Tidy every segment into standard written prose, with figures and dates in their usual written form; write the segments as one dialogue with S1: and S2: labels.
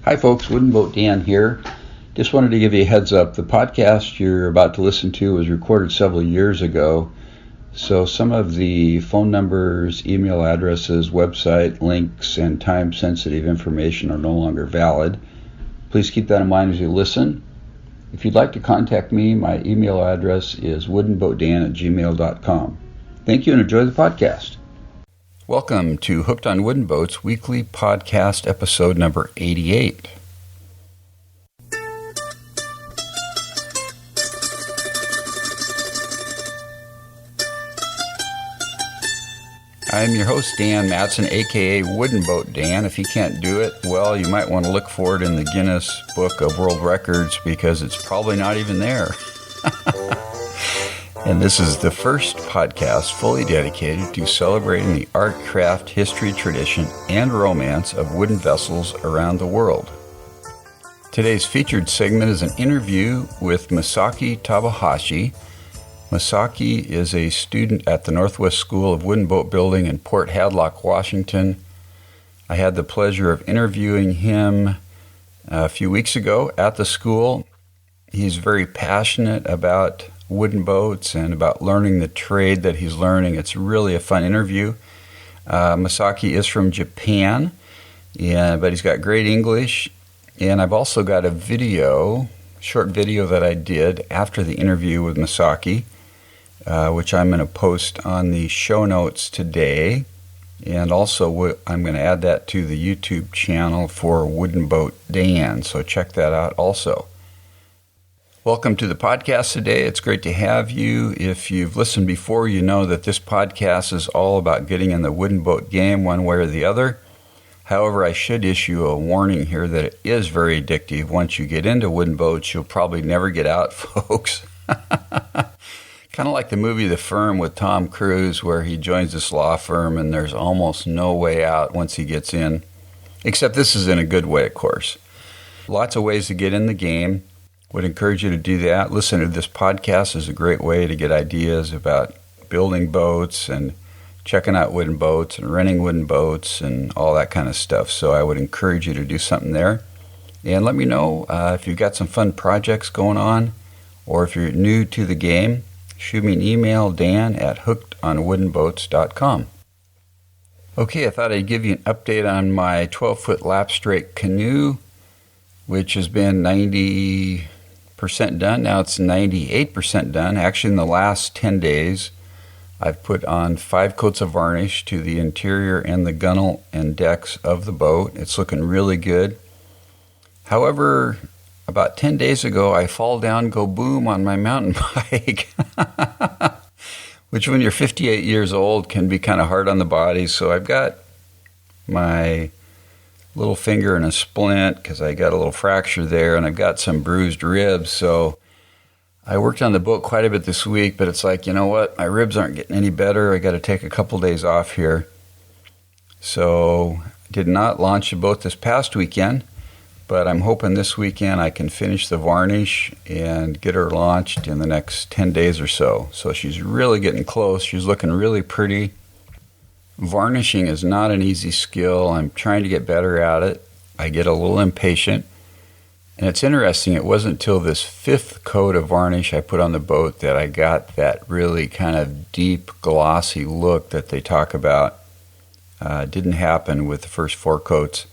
S1: Hi folks, Wooden Boat Dan here. Just wanted to give you a heads up. The podcast you're about to listen to was recorded several years ago, so some of the phone numbers, email addresses, website links, and time-sensitive information are no longer valid. Please keep that in mind as you listen. If you'd like to contact me, my email address is woodenboatdan@gmail.com. Thank you and enjoy the podcast. Welcome to Hooked on Wooden Boats weekly podcast episode number 88. I'm your host, Dan Matson, aka Wooden Boat Dan. If you can't do it, well, you might want to look for it in the Guinness Book of World Records because it's probably not even there. And this is the first podcast fully dedicated to celebrating the art, craft, history, tradition, and romance of wooden vessels around the world. Today's featured segment is an interview with Masaki Tabohashi. Masaki is a student at the Northwest School of Wooden Boatbuilding in Port Hadlock, Washington. I had the pleasure of interviewing him a few weeks ago at the school. He's very passionate about wooden boats and about learning the trade that he's learning. It's really a fun interview. Masaki is from Japan, but he's got great English. And I've also got a short video that I did after the interview with Masaki, which I'm going to post on the show notes today. And also I'm going to add that to the YouTube channel for Wooden Boat Dan, so check that out also. Welcome to the podcast today. It's great to have you. If you've listened before, you know that this podcast is all about getting in the wooden boat game one way or the other. However, I should issue a warning here that it is very addictive. Once you get into wooden boats, you'll probably never get out, folks. Kind of like the movie The Firm with Tom Cruise, where he joins this law firm and there's almost no way out once he gets in. Except this is in a good way, of course. Lots of ways to get in the game. Would encourage you to do that. Listen to this podcast is a great way to get ideas about building boats and checking out wooden boats and renting wooden boats and all that kind of stuff. So I would encourage you to do something there. And let me know if you've got some fun projects going on, or if you're new to the game, shoot me an email, dan@hookedonwoodenboats.com. Okay, I thought I'd give you an update on my 12-foot lap straight canoe, which has been 90% done. Now it's 98% done. Actually, in the last 10 days, I've put on 5 coats of varnish to the interior and the gunnel and decks of the boat. It's looking really good. However, about 10 days ago, I fall down, go boom on my mountain bike, which when you're 58 years old can be kind of hard on the body. So I've got my little finger in a splint because I got a little fracture there, and I've got some bruised ribs. So I worked on the boat quite a bit this week, but it's like, you know what? My ribs aren't getting any better. I got to take a couple days off here. So did not launch the boat this past weekend, but I'm hoping this weekend I can finish the varnish and get her launched in the next 10 days or so. So she's really getting close. She's looking really pretty. Varnishing is not an easy skill. I'm trying to get better at it. I get a little impatient. And it's interesting, it wasn't until this 5th coat of varnish I put on the boat that I got that really kind of deep, glossy look that they talk about. Didn't happen with the first 4 coats.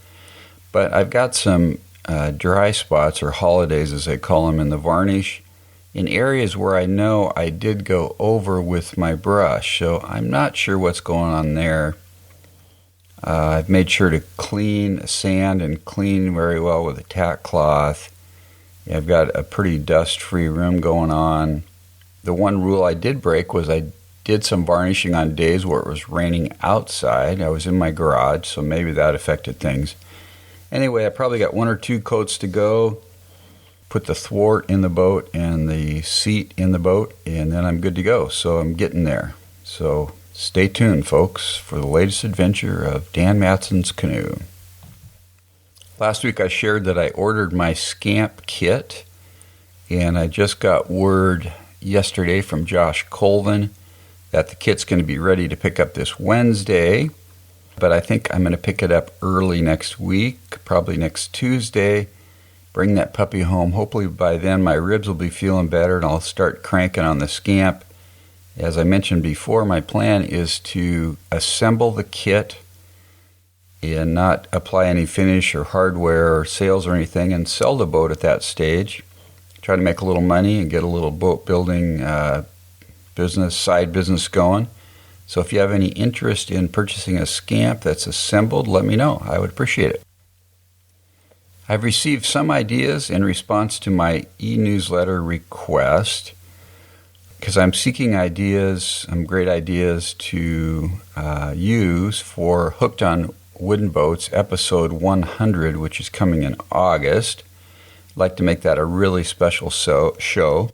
S1: But I've got some dry spots, or holidays as they call them, in the varnish, in areas where I know I did go over with my brush, so I'm not sure what's going on there. I've made sure to sand and clean very well with a tack cloth. I've got a pretty dust-free room going on. The one rule I did break was I did some varnishing on days where it was raining outside. I was in my garage, so maybe that affected things. Anyway, I probably got 1 or 2 coats to go. Put the thwart in the boat and the seat in the boat, and then I'm good to go. So I'm getting there. So stay tuned, folks, for the latest adventure of Dan Matson's canoe. Last week I shared that I ordered my Scamp kit, and I just got word yesterday from Josh Colvin that the kit's going to be ready to pick up this Wednesday. but I think I'm going to pick it up early next week, probably next Tuesday. Bring that puppy home. Hopefully by then my ribs will be feeling better and I'll start cranking on the Scamp. As I mentioned before, my plan is to assemble the kit and not apply any finish or hardware or sales or anything and sell the boat at that stage. Try to make a little money and get a little boat building side business going. So if you have any interest in purchasing a Scamp that's assembled, let me know. I would appreciate it. I've received some ideas in response to my e-newsletter request because I'm seeking ideas, some great ideas to use for Hooked on Wooden Boats episode 100, which is coming in August. I'd like to make that a really special show.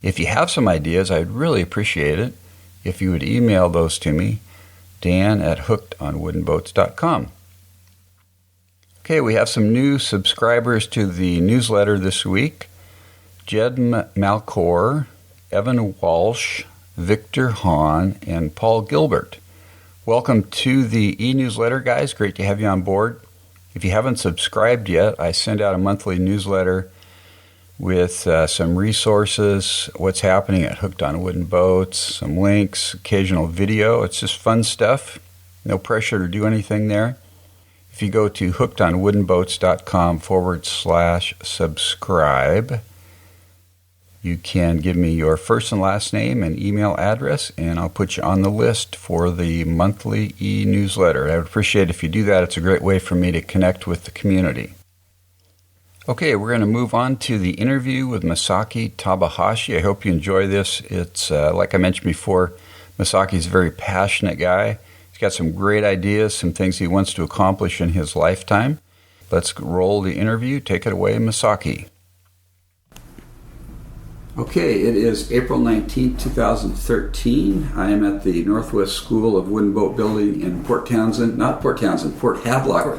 S1: If you have some ideas, I'd really appreciate it if you would email those to me, dan@hookedonwoodenboats.com. Okay, we have some new subscribers to the newsletter this week. Jed Malcor, Evan Walsh, Victor Hahn, and Paul Gilbert. Welcome to the e-newsletter, guys. Great to have you on board. If you haven't subscribed yet, I send out a monthly newsletter with some resources, what's happening at Hooked on Wooden Boats, some links, occasional video. It's just fun stuff. No pressure to do anything there. If you go to hookedonwoodenboats.com/subscribe, you can give me your first and last name and email address, and I'll put you on the list for the monthly e-newsletter. I would appreciate it if you do that. It's a great way for me to connect with the community. Okay, we're going to move on to the interview with Masaki Tabohashi. I hope you enjoy this. It's, like I mentioned before, Masaki's a very passionate guy. He's got some great ideas, some things he wants to accomplish in his lifetime. Let's roll the interview. Take it away, Masaki. Okay, it is April 19, 2013. I am at the Northwest School of Wooden Boat Building in Port Hadlock,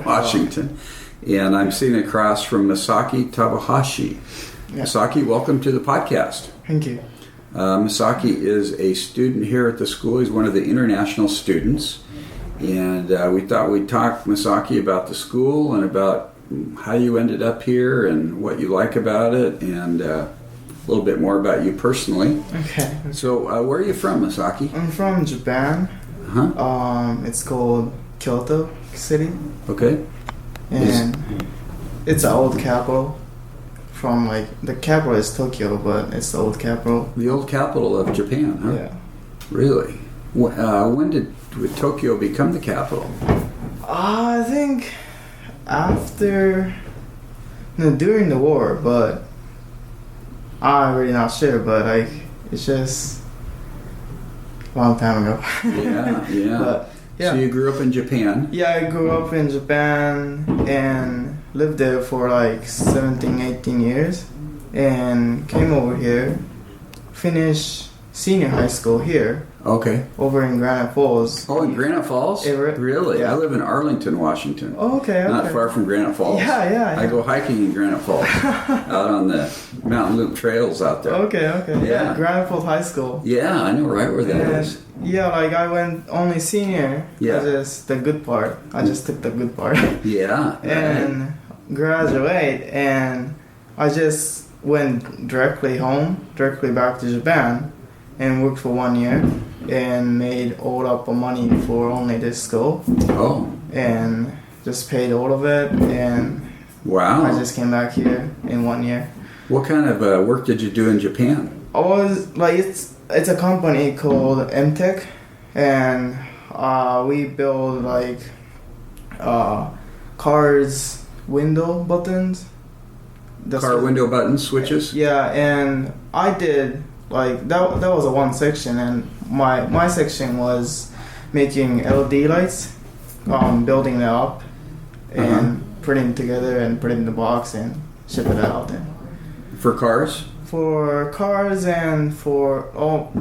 S1: Washington. And I'm sitting across from Masaki Tabohashi. Yeah. Masaki, welcome to the podcast.
S2: Thank you.
S1: Masaki is a student here at the school. He's one of the international students. And we thought we'd talk, Masaki, about the school and about how you ended up here and what you like about it and a little bit more about you personally.
S2: Okay.
S1: So where are you from, Masaki?
S2: I'm from Japan.
S1: Uh-huh.
S2: It's called Kyoto City.
S1: Okay.
S2: And it's an old capital. From the capital is Tokyo, but it's the old capital.
S1: The old capital of Japan, huh?
S2: Yeah.
S1: Really? When did Tokyo become the capital?
S2: I think during the war, but I'm really not sure. But it's just a long time ago.
S1: Yeah.
S2: But, yeah.
S1: So you grew up in Japan?
S2: Yeah, I grew up in Japan and lived there for 17, 18 years and came over here, finished senior high school here.
S1: Okay.
S2: Over in Granite Falls.
S1: Oh, in Granite Falls? Really?
S2: Yeah.
S1: I live in Arlington, Washington.
S2: Oh, okay.
S1: Not far from Granite Falls.
S2: Yeah.
S1: I go hiking in Granite Falls, out on the mountain loop trails out there.
S2: Okay.
S1: Yeah.
S2: Granite Falls High School.
S1: Yeah, I know right where that is.
S2: Yeah, I went only senior.
S1: Yeah.
S2: Just the good part. I just took the good part.
S1: Yeah.
S2: And graduate, and I just went directly back to Japan, and worked for 1 year, and made all up the money for only this school.
S1: Oh. And
S2: just paid all of it, and
S1: wow.
S2: I just came back here in 1 year.
S1: What kind of work did you do in Japan?
S2: I was it's a company called MTech, and we build cars window buttons.
S1: Car window button switches?
S2: Yeah, and I did that was a one section, and my section was making LED lights, building it up and putting it together and put it in the box and ship it out. And
S1: for cars? For
S2: cars and for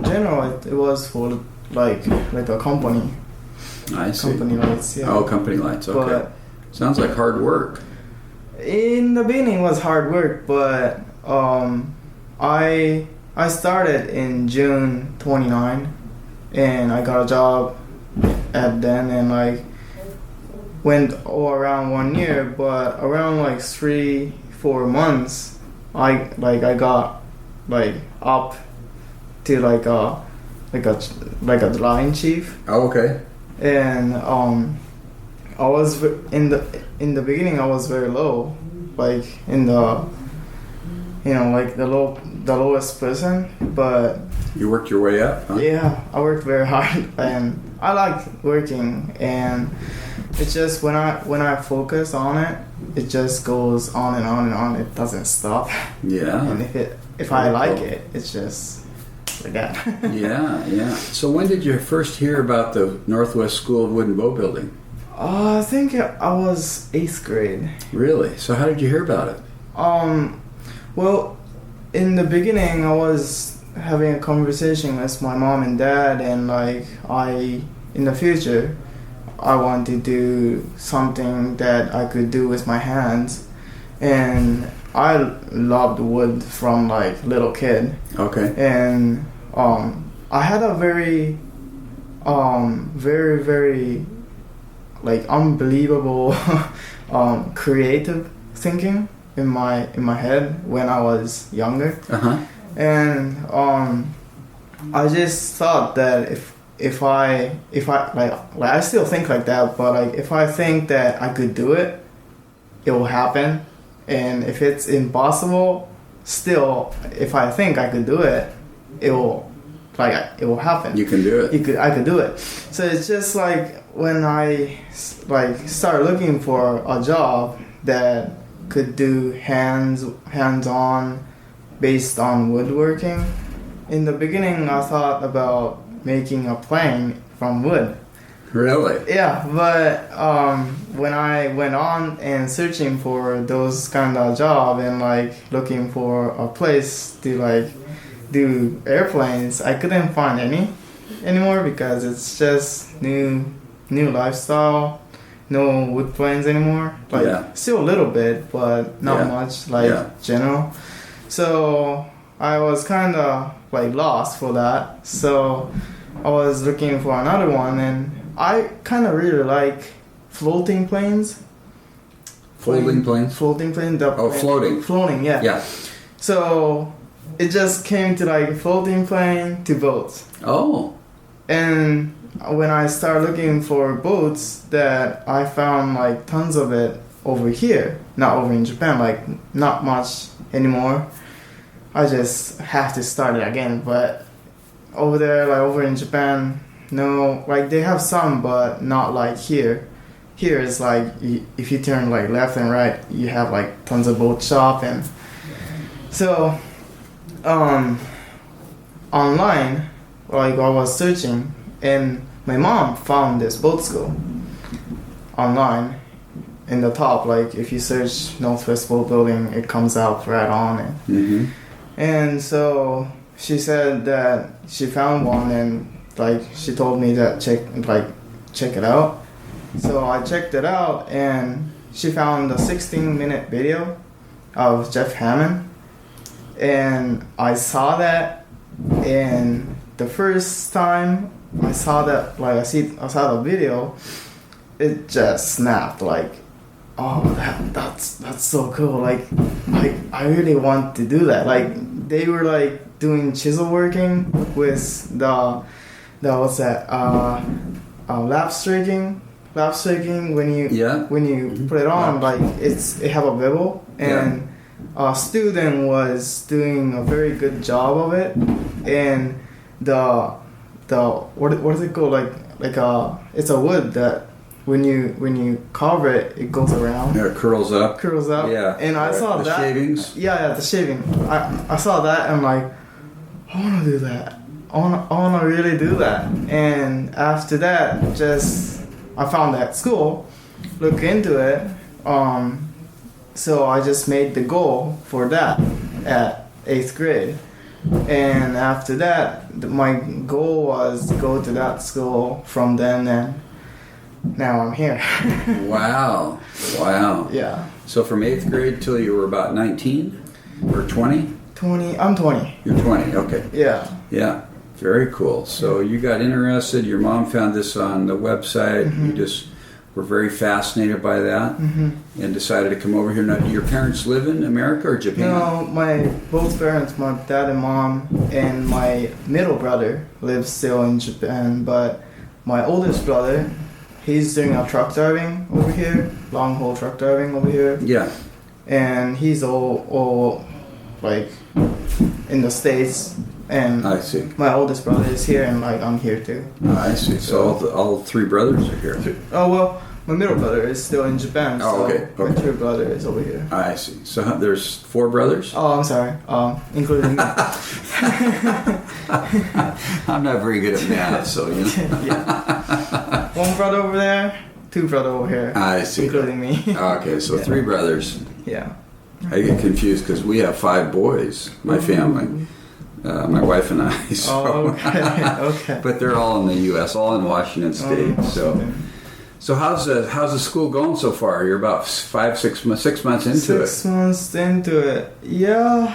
S2: general it was for like a company.
S1: I see.
S2: Company lights, yeah.
S1: Oh, company lights, okay. But sounds like hard work.
S2: In the beginning it was hard work, but I started in June 29 and I got a job at then, and went all around 1 year, but around like 3-4 months, I got like up to like a line chief.
S1: Oh, okay.
S2: And I was in the beginning I was very low, like in the like the lowest person, but
S1: you worked your way up, huh?
S2: Yeah, I worked very hard and I like working, and it's just when I focus on it, it just goes on and on and on. It doesn't stop.
S1: Yeah.
S2: And if I like it, it's just like that.
S1: Yeah. So when did you first hear about the Northwest School of Wood and Boat Building?
S2: I think I was 8th grade.
S1: Really? So how did you hear about it?
S2: Well, in the beginning, I was having a conversation with my mom and dad, and like in the future, I want to do something that I could do with my hands, and I loved wood from like little kid.
S1: Okay.
S2: And I had a very, very like unbelievable creative thinking in my head when I was younger.
S1: Uh-huh.
S2: And I just thought that if I like I still think like that, but like if I think that I could do it, it will happen. And if it's impossible, still if I think I could do it, it will happen.
S1: You can do it.
S2: I could do it. So it's just like when I like start looking for a job that could do hands-on based on woodworking. In the beginning, I thought about making a plane from wood.
S1: Really?
S2: Yeah, but when I went on and searching for those kind of job and like looking for a place to like do airplanes, I couldn't find any anymore because it's just new lifestyle. No wood planes anymore. Like still a little bit, but not much. Like general. So I was kind of like lost for that. So I was looking for another one, and I kind of really like floating planes.
S1: Floating planes?
S2: Floating plane.
S1: Floating.
S2: Floating, yeah.
S1: Yeah.
S2: So it just came to like floating plane to boats.
S1: Oh.
S2: And when I started looking for boats, that I found like tons of it over here, not over in Japan, like not much anymore. I just have to start it again, but over there, like over in Japan, no, like they have some, but not like here. Here is like if you turn like left and right, you have like tons of boat shop. And so online, like I was searching, and my mom found this boat school online. In the top, like if you search Northwest Boat Building, it comes out right on it.
S1: Mm-hmm.
S2: And so she said that she found one, and like she told me that check it out. So I checked it out, and she found a 16-minute video of Jeff Hammond, and I saw that, and the first time I saw that, like I saw the video, it just snapped. Like, oh, that's so cool. Like I really want to do that. Like they were like doing chisel working with the what's that lap striking when you put it on, like it have a bevel, and a student was doing a very good job of it, and the what is it called, like it's a wood that when you carve it, it goes around.
S1: Yeah, it curls up. Yeah.
S2: And I saw
S1: the
S2: that.
S1: Shavings.
S2: Yeah, the shaving. I saw that, and I'm like, I want to do that. I want to really do that. And after that, I found that school, look into it. So I just made the goal for that at 8th grade. And after that, my goal was to go to that school from then, and now I'm here.
S1: Wow.
S2: Yeah.
S1: So from 8th grade till you were about 19 or 20?
S2: 20. I'm 20.
S1: You're 20, okay.
S2: Yeah.
S1: Very cool. So you got interested, your mom found this on the website,
S2: Mm-hmm.
S1: you just were very fascinated by that and decided to come over here. Now, do your parents live in America or Japan?
S2: No, both parents, my dad and mom, and my middle brother lives still in Japan. But my oldest brother, he's doing a truck driving over here, long haul truck driving over here.
S1: Yeah.
S2: And he's all like in the States. And
S1: I see.
S2: My oldest brother is here, and like I'm here too.
S1: I see. So all three brothers are here.
S2: Oh well, my middle brother is still in Japan.
S1: Oh, okay.
S2: My third brother is over here.
S1: I see. So there's 4 brothers?
S2: Oh, I'm sorry. Including me.
S1: I'm not very good at math, so you know.
S2: Yeah. 1 brother over there, 2 brother over here.
S1: I see.
S2: Including me.
S1: Okay, so 3 brothers.
S2: Yeah.
S1: I get confused because we have 5 boys, my family. My wife and I. So.
S2: Oh, okay.
S1: But they're all in the U.S., all in Washington State. So how's the school going so far? You're about 6 months into it.
S2: 6 months into it. Yeah.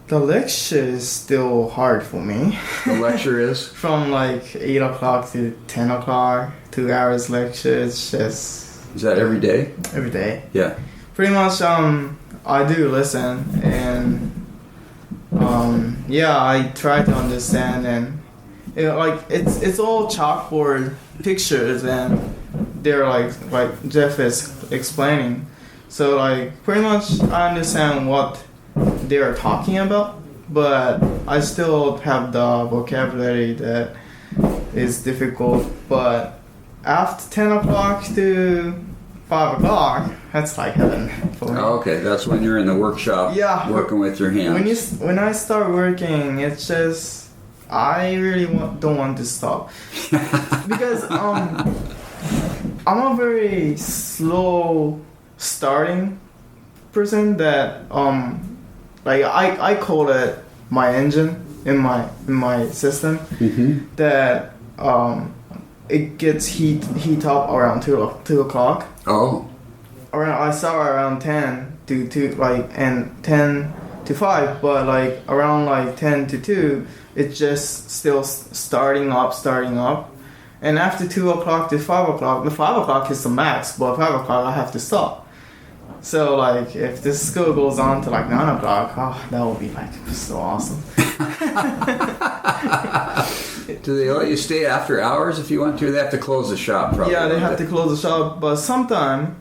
S2: The lecture is still hard for me.
S1: The lecture is?
S2: From like 8 o'clock to 10 o'clock, 2 hours lecture. It's just...
S1: Is that every day?
S2: Every day.
S1: Yeah.
S2: Pretty much, I do listen, and I try to understand, and it's all chalkboard pictures, and they're like Jeff is explaining. So like pretty much I understand what they're talking about, but I still have the vocabulary that is difficult. But after 10 o'clock to 5 o'clock, that's like heaven for me.
S1: Oh, okay, that's when you're in the workshop, working with your hands.
S2: When I start working, it's just I really don't want to stop because I'm a very slow starting person that like I call it my engine in my system that it gets heat up around 2 o'clock.
S1: Oh.
S2: I start around 10 to 2, and 10 to 5, but around 10 to 2, it's just still starting up. And after 2 o'clock to 5 o'clock, the 5 o'clock is the max, but 5 o'clock I have to stop. So if this school goes on to 9 o'clock, that would be so awesome.
S1: Do they let you stay after hours if you want to? They have to close the shop, probably.
S2: Yeah, they have to close the shop. But sometime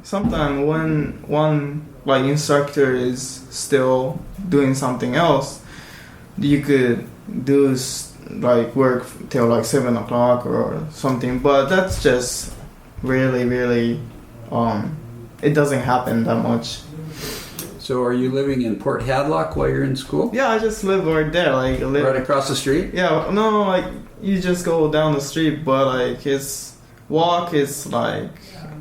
S2: when one instructor is still doing something else, you could do work till 7 o'clock or something. But that's just really, really, it doesn't happen that much.
S1: So are you living in Port Hadlock while you're in school?
S2: Yeah, I just live right there.
S1: Right across the street?
S2: Yeah, no, you just go down the street, but his walk is I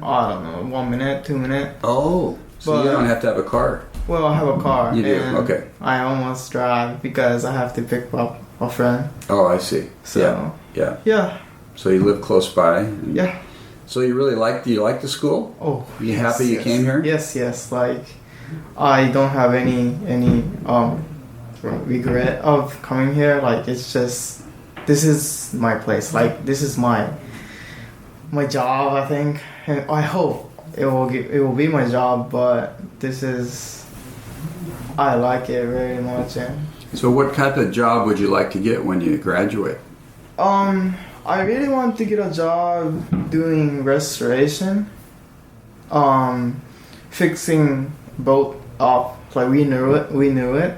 S2: don't know, 1 minute, 2 minutes.
S1: Oh, so you don't have to have a car.
S2: Well, I have a car.
S1: You do,
S2: and
S1: okay.
S2: I almost drive because I have to pick up a friend.
S1: Oh, I see.
S2: So yeah.
S1: So you live close by.
S2: Yeah.
S1: So you really do you like the school?
S2: Oh,
S1: you happy you came here?
S2: Yes. I don't have any regret of coming here. It's just, this is my place. This is my job, I think, and I hope it will be my job. But I like it very much. And
S1: so what type of job would you like to get when you graduate?
S2: I really want to get a job doing restoration, fixing boat up. We knew it.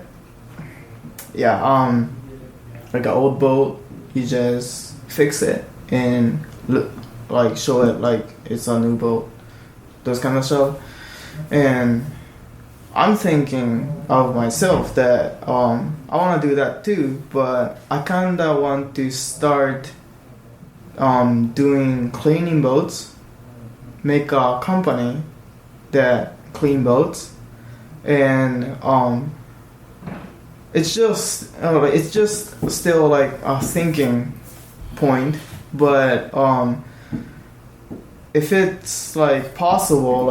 S2: Yeah, an old boat, you just fix it and show it it's a new boat, those kind of stuff. And I'm thinking of myself that I want to do that too, but I kinda want to start doing cleaning boats, make a company that clean boats, and it's just still a thinking point, but if it's possible,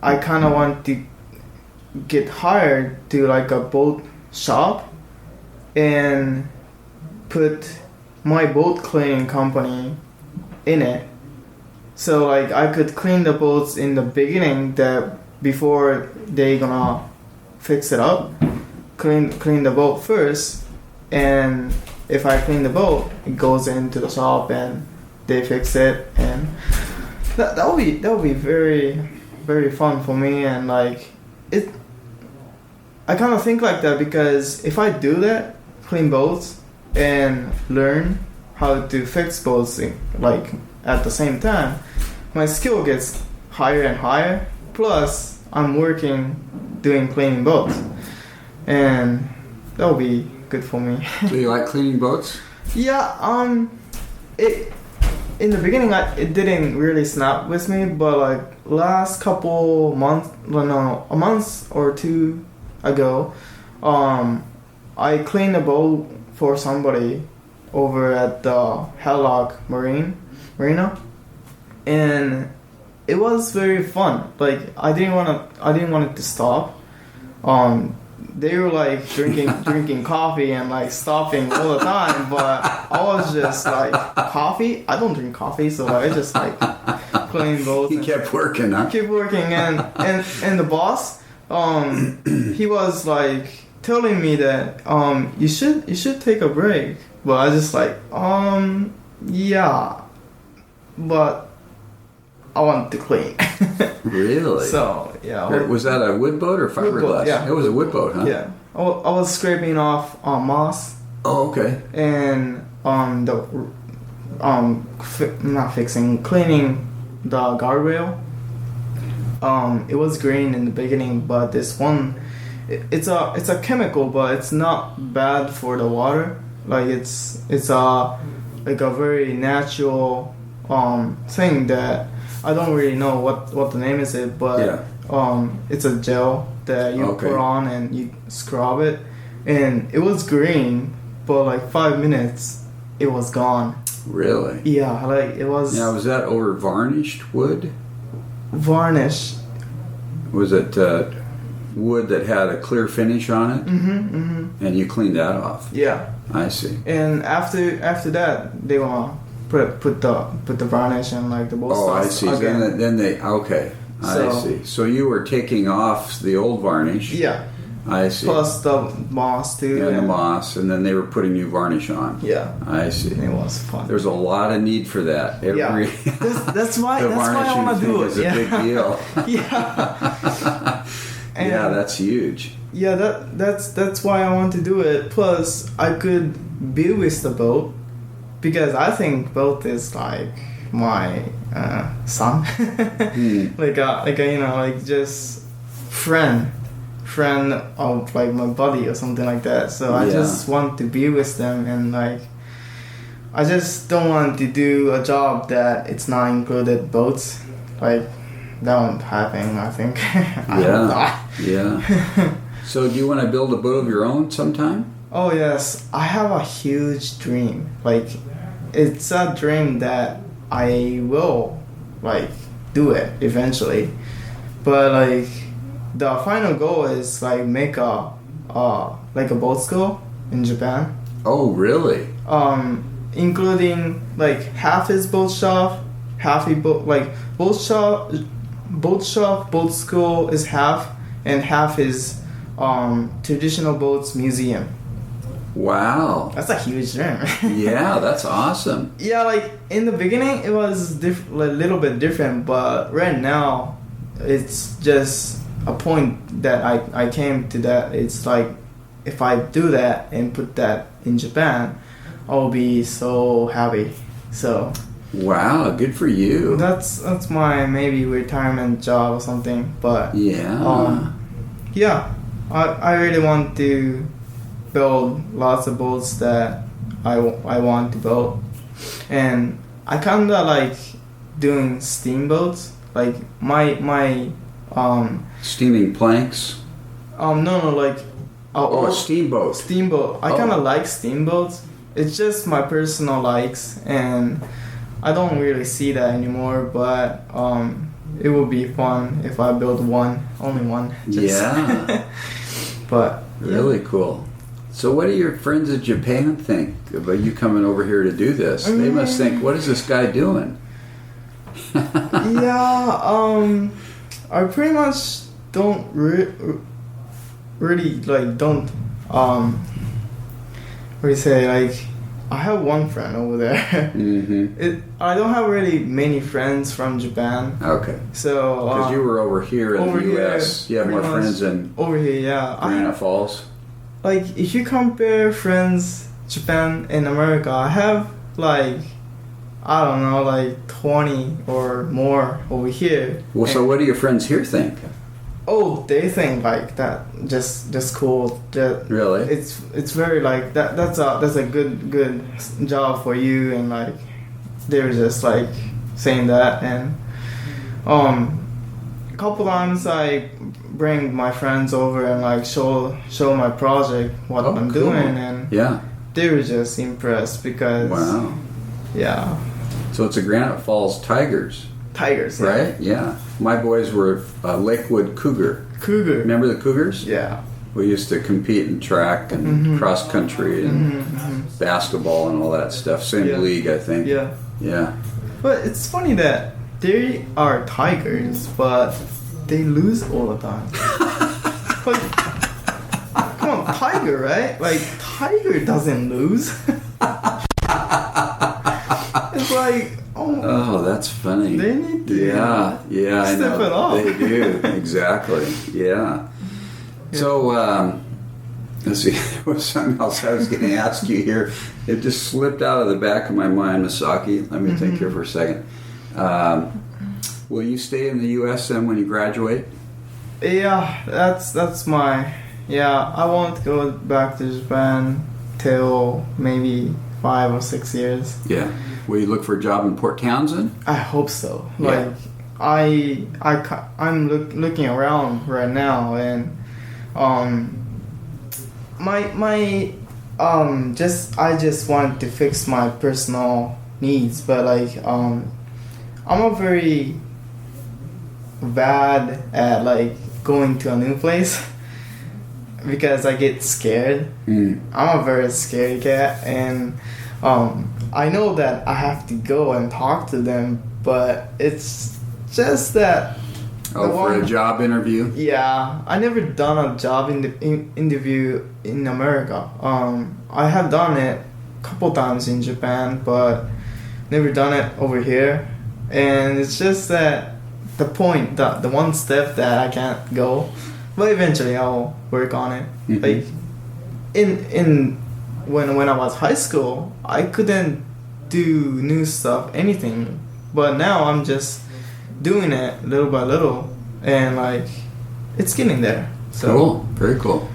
S2: I kind of want to get hired to a boat shop and put my boat cleaning company in it. So like I could clean the boats in the beginning that before they gonna fix it up. Clean the boat first, and if I clean the boat, it goes into the shop and they fix it, and that would be very, very fun for me. And like it, I kind of think like that because if I do that, clean boats and learn how to fix boats like at the same time, my skill gets higher and higher. Plus, I'm working doing cleaning boats, and that would be good for me.
S1: Do you like cleaning boats?
S2: Yeah. It in the beginning it didn't really snap with me, but like last couple months, a month or two ago, I cleaned a boat for somebody over at the Hadlock Marina, and it was very fun. Like I didn't want it to stop. They were like drinking coffee and like stopping all the time, but I was just like, coffee? I don't drink coffee, so I just like cleaning boats.
S1: He kept working, huh?
S2: Keep working, and the boss, he was like telling me that you should take a break, but I just like yeah, but I want to clean.
S1: Really?
S2: So yeah.
S1: Was that a wood boat or fiberglass?
S2: Wood boat, yeah.
S1: It was a wood boat, huh?
S2: Yeah. I was scraping off moss.
S1: Oh, okay.
S2: And cleaning the guardrail. It was green in the beginning, but this one, it's a chemical, but it's not bad for the water. Like it's a very natural thing that I don't really know what the name is but yeah. It's a gel that you put on and you scrub it, and it was green, but like 5 minutes it was gone.
S1: Really?
S2: Yeah, like it was.
S1: Now, was that over varnished wood?
S2: Varnish.
S1: Was it wood that had a clear finish on it?
S2: Mm-hmm.
S1: And you cleaned that off?
S2: Yeah.
S1: I see.
S2: And after that, they want to put the varnish and like the boat stuff.
S1: Oh, I see.
S2: Again.
S1: Then they I see. So you were taking off the old varnish.
S2: Yeah.
S1: I see.
S2: Plus the moss too.
S1: Yeah, the moss, and then they were putting new varnish on.
S2: Yeah.
S1: I see.
S2: It was fun.
S1: There's a lot of need for that.
S2: That's why I want to do it.
S1: It's a big deal.
S2: Yeah.
S1: Yeah, that's huge.
S2: Yeah, that's why I want to do it. Plus, I could be with the boat because I think boat is like my son, like just friend of like my buddy or something like that. So I just want to be with them, and like I just don't want to do a job that it's not included boats. Like that won't happen, I think.
S1: Yeah. So do you want to build a boat of your own sometime?
S2: Oh yes, I have a huge dream. Like it's a dream that I will like do it eventually, but like the final goal is like make a boat school in Japan.
S1: Oh really?
S2: Including like half his boat shop, half a boat boat shop, boat school is half, and half is traditional boats museum.
S1: Wow.
S2: That's a huge dream.
S1: Yeah, that's awesome.
S2: Yeah, like in the beginning it was a little bit different, but right now it's just a point that I came to that it's like if I do that and put that in Japan, I'll be so happy. So
S1: wow, good for you.
S2: that's my maybe retirement job or something, but I really want to build lots of boats that I want to build, and I kinda like doing steamboats, like my
S1: steaming planks.
S2: No, like
S1: a steamboat.
S2: Steamboat. I kinda like steamboats. It's just my personal likes, and I don't really see that anymore. But it would be fun if I build only one.
S1: Yeah.
S2: But
S1: really cool. So what do your friends in Japan think about you coming over here to do this? They must think, what is this guy doing?
S2: Yeah, I pretty much don't really like don't what do you say, like I have one friend over there. I don't have really many friends from Japan.
S1: Okay.
S2: So
S1: because you were over here in the U.S., you have more friends in
S2: over here. Yeah,
S1: Granite Falls.
S2: Like if you compare friends Japan and America, I have like I don't know, like 20 or more over here.
S1: Well, so what do your friends here think?
S2: Oh, they think like that just cool.
S1: Really?
S2: It's very like that's a good job for you, and like they're just like saying that. And a couple times I bring my friends over and like show my project, what I'm
S1: cool.
S2: doing, and they were just impressed because yeah.
S1: So it's a Granite Falls Tigers.
S2: Tigers, yeah.
S1: Right? Yeah. My boys were Lakewood Cougar. Remember the Cougars?
S2: Yeah.
S1: We used to compete in track and cross country and basketball and all that stuff. Same league, I think.
S2: Yeah.
S1: Yeah.
S2: But it's funny that they are Tigers, but they lose all the time. Like, come on, Tiger, right? Like, Tiger doesn't lose. It's like,
S1: oh, that's funny.
S2: They need to
S1: step
S2: it up.
S1: They do, exactly. Yeah. So, let's see, there was something else I was going to ask you here. It just slipped out of the back of my mind, Masaki. Let me think here for a second. Will you stay in the U.S. then when you graduate?
S2: Yeah, that's my... Yeah, I won't go back to Japan till maybe 5 or 6 years.
S1: Yeah. Will you look for a job in Port Townsend?
S2: I hope so.
S1: Yeah.
S2: Like I'm looking around right now, and I just wanted to fix my personal needs, but like I'm a very bad at like going to a new place because I get scared. I'm a very scary cat, and I know that I have to go and talk to them, but it's just that.
S1: For a job interview?
S2: Yeah, I never done a job interview in America. I have done it a couple times in Japan, but never done it over here. And it's just that the one step that I can't go, but eventually I'll work on it. Like when I was high school, I couldn't do new stuff, anything. But now I'm just doing it little by little, and like it's getting there. So.
S1: Cool, very cool.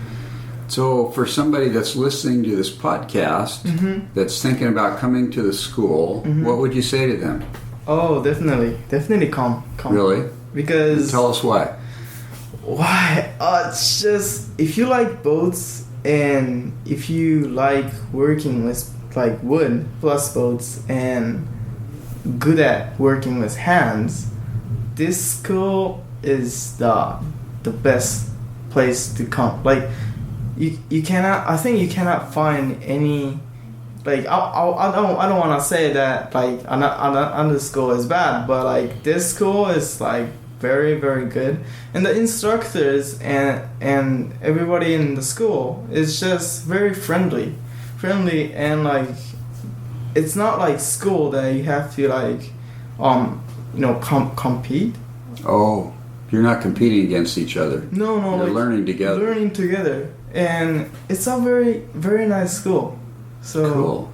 S1: So for somebody that's listening to this podcast, that's thinking about coming to the school, what would you say to them?
S2: Oh, definitely come.
S1: Really?
S2: Because
S1: and tell us why.
S2: Why? It's just if you like boats and if you like working with like wood plus boats and good at working with hands, this school is the best place to come. Like you cannot. I think you cannot find any. Like I don't want to say that like another school is bad, but like this school is like very very good, and the instructors and everybody in the school is just very friendly, and like it's not like school that you have to like compete.
S1: Oh, you're not competing against each other.
S2: No,
S1: you're
S2: like
S1: learning together.
S2: And it's a very very nice school. So
S1: cool.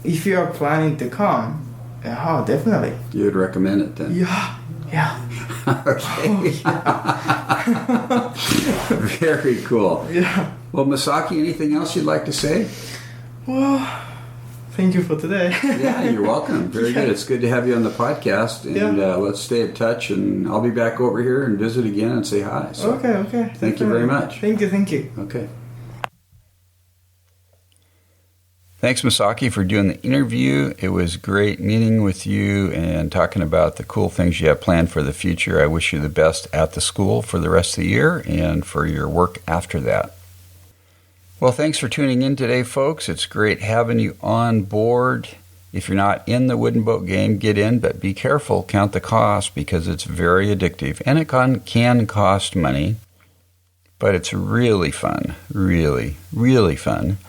S2: If you are planning to come, yeah, definitely.
S1: You would recommend it then?
S2: Yeah.
S1: Okay.
S2: Oh, yeah.
S1: Very cool.
S2: Yeah.
S1: Well, Masaki, anything else you'd like to say?
S2: Well, thank you for today.
S1: Yeah, you're welcome. Very good. It's good to have you on the podcast, and let's stay in touch, and I'll be back over here and visit again and say hi. So,
S2: okay.
S1: Thank you very much.
S2: Thank you.
S1: Okay. Thanks, Masaki, for doing the interview. It was great meeting with you and talking about the cool things you have planned for the future. I wish you the best at the school for the rest of the year and for your work after that. Well, thanks for tuning in today, folks. It's great having you on board. If you're not in the wooden boat game, get in, but be careful. Count the cost because it's very addictive. And it can cost money, but it's really fun. Really, really fun.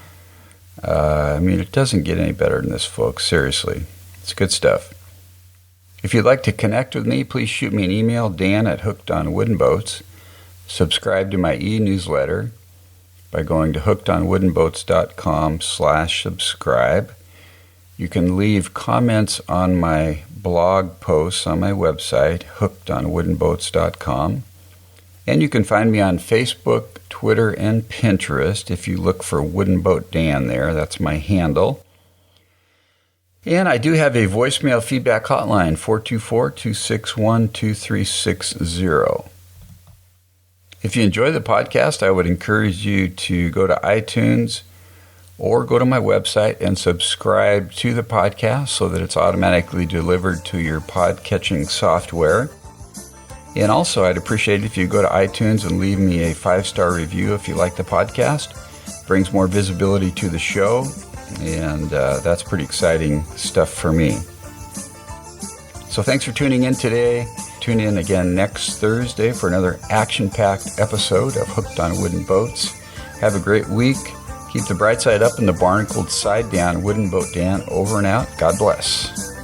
S1: It doesn't get any better than this, folks. Seriously. It's good stuff. If you'd like to connect with me, please shoot me an email, dan@hookedonwoodenboats. Subscribe to my e-newsletter by going to hookedonwoodenboats.com/subscribe. You can leave comments on my blog posts on my website, hookedonwoodenboats.com. And you can find me on Facebook, Twitter, and Pinterest if you look for Wooden Boat Dan there. That's my handle. And I do have a voicemail feedback hotline, 424-261-2360. If you enjoy the podcast, I would encourage you to go to iTunes or go to my website and subscribe to the podcast so that it's automatically delivered to your pod-catching software. And also, I'd appreciate it if you go to iTunes and leave me a 5-star review if you like the podcast. It brings more visibility to the show, and that's pretty exciting stuff for me. So thanks for tuning in today. Tune in again next Thursday for another action-packed episode of Hooked on Wooden Boats. Have a great week. Keep the bright side up and the barnacled side down. Wooden Boat Dan over and out. God bless.